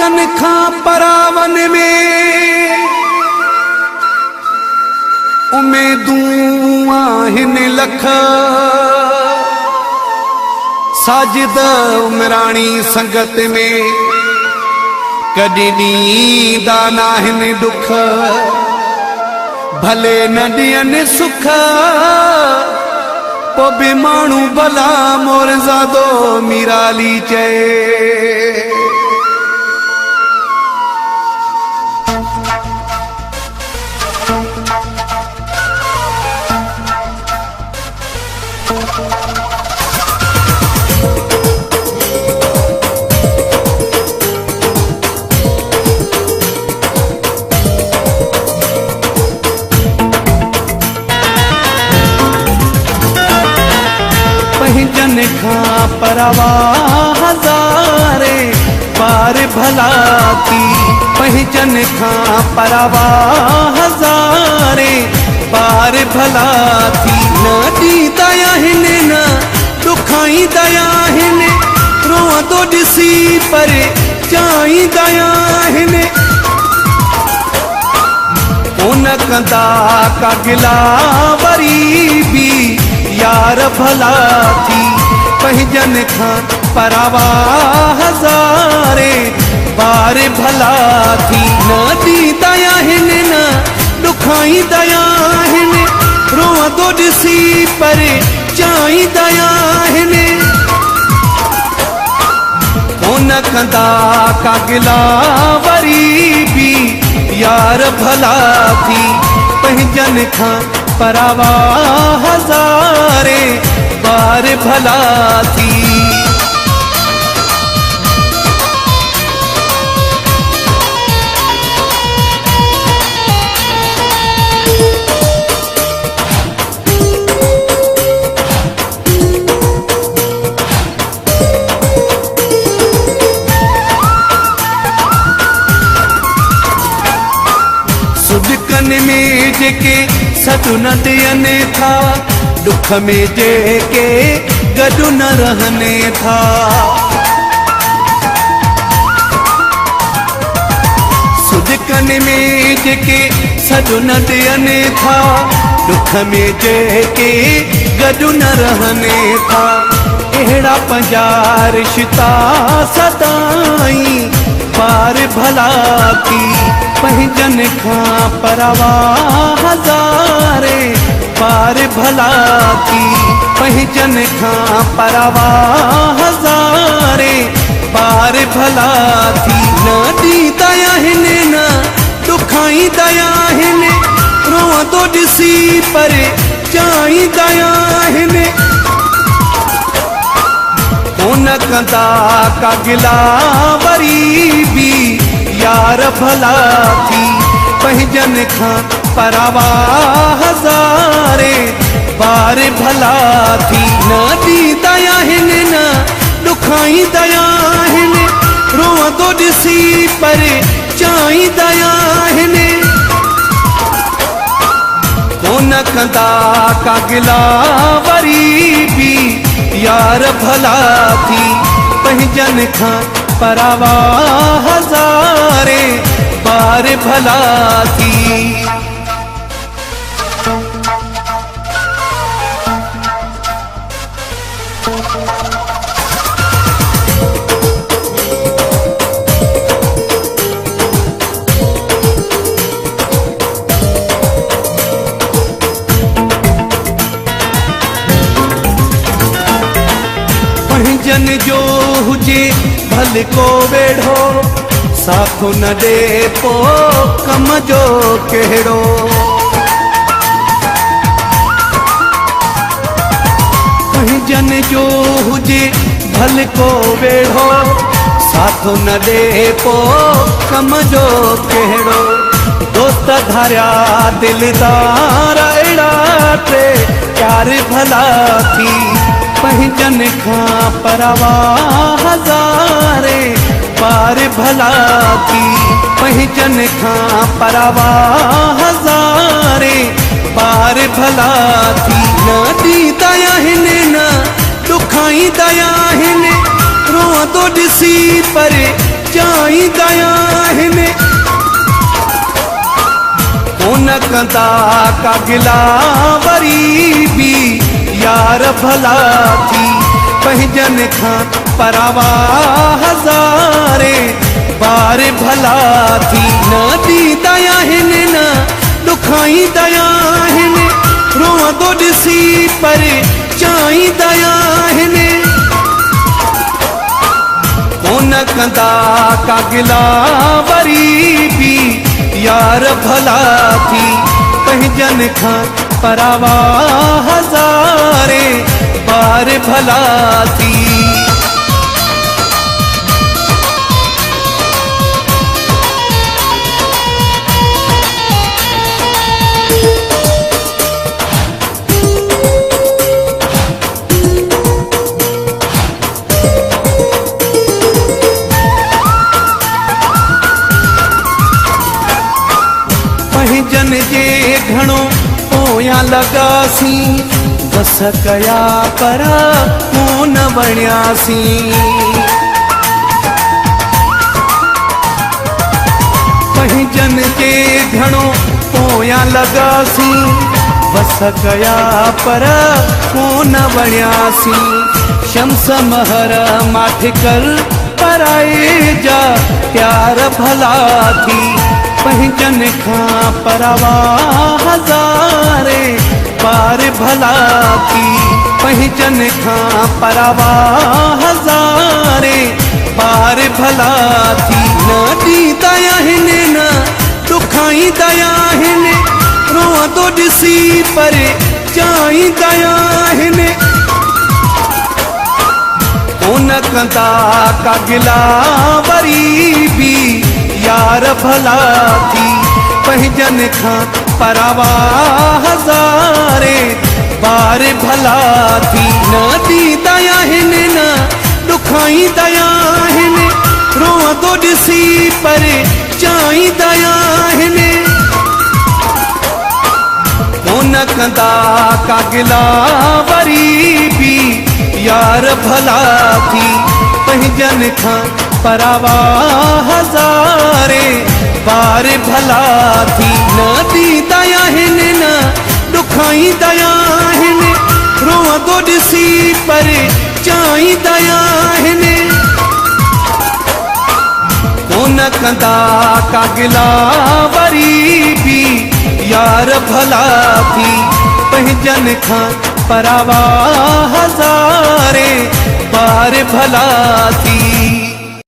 जन खां परावन में उमेदूं आहिनि लख। साजिद उमराणी संगत में कॾहिं ॾींदा नाहिनि दुख। भले न ॾियनि सुख पोइ बि माण्हू भला मोरज़ादो मीराली चए। जन खां परवा हज़ारे पार भला थी। पहचन खां परवा हज़ारे पार भला थी। न ॾींदा आहिनि न ॾुखाईंदा आहिनि। रोअंदो ॾिसी पर चाहींदा आहिनि। उन कंदा का गिला वरी बि यार भला थी। पहजन खां परवा हज़ारे बार भला थी। न ॾींदा आहिनि न ॾुखाईंदा आहिनि। रोअंदो ॾिसी पर चाहींदा आहिनि। उन कंदा का गिला वरी बि यार भला थी। पहजन खां परवा हज़ारे बार भला थी। सुदिकन में जेके सॾु न ॾियनि था। दुख में जेके गॾु न रहनि था। सुदिकन में जेके सॾु न ॾियनि था। दुख में जेके गॾु न रहनि था। अहिड़ा पंहिंजा रिश्ता सदाई पार भला थी। पहजन खां परवा हज़ारे पार भला थी। पहजन खां परवा हज़ारे पार भला थी। न ॾींदा आहिनि न ॾुखाईंदा आहिनि। रोअंदो ॾिसी पर चाहींदा आहिनि। उन कंदा का गिला वरी बि यार भला थी। पहजन खां परवा हज़ारे बार भला थी। न ॾींदा आहिनि न ॾुखाईंदा आहिनि। रोअंदो ॾिसी पर चाहींदा आहिनि। उन कंदा का गिला वरी बि यार भला थी। पहजन खां परवा हज़ारे बार भला थी। पहजन जो हुजे भल को वेढ़ो। साथ न ॾे पो कम जो कहिड़ो। पहजन जो हुजे भल को वेढ़ो। साथ न ॾे पो कम जो कहिड़ो। दोस्त धारिया दिलदार अहिड़ा टे प्यार भला थी। पहजन खां परवा हज़ारे पार भला थी। पहजन खां परवा हज़ारे पार भला थी। न ॾींदा आहिनि न ॾुखाईंदा आहिनि। रोअंदो ॾिसी पर चाहींदा आहिनि कोन कंदा का गिला वरी बि यार भला थी पंहिंजनि खां परावा हज़ारे बार भला थी न ॾींदा आहिनि न ॾुखाईंदा आहिनि रोअंदो ॾिसी पर चाहींदा आहिनि कोन कंदा का गिला वरी बि यार भला थी पंहिंजनि खां परावा हज़ारे बार भला थी जन जे घणो पोयां लॻासीं बस कया पर कोन वणियासीं पंहिंजन जे घणो पोयां लॻासीं बस कया पर कोन वणियासीं शम्स महर माठिकर पराए जा प्यार भला थी पंहिंजनि खां परावा हज़ारे बार भला थी पंहिंजनि खां परावा हज़ारे बार भला थी न ॾींदा आहिनि न ॾुखाईंदा आहिनि रोअंदो ॾिसी पर चाहींदा आहिनि कोन कंदा का गिला वरी बि यार भला थी पंहिंजनि खां परावा हज़ारे बार भला थी न ॾींदा आहिनि न ॾुखाईंदा आहिनि रोअंदो ॾिसी पर चाहींदा आहिनि कोन कंदा का गिला वरी बि यार भला थी पंहिंजनि खां परावा हज़ारे बार भला थी न ॾींदा आहिनि न ॾुखाईंदा आहिनि रोअंदो ॾिसी पर चाहींदा आहिनि कोन कंदा का गिला वरी बि यार भला थी पंहिंजनि खां परावा हज़ारे बार भला थी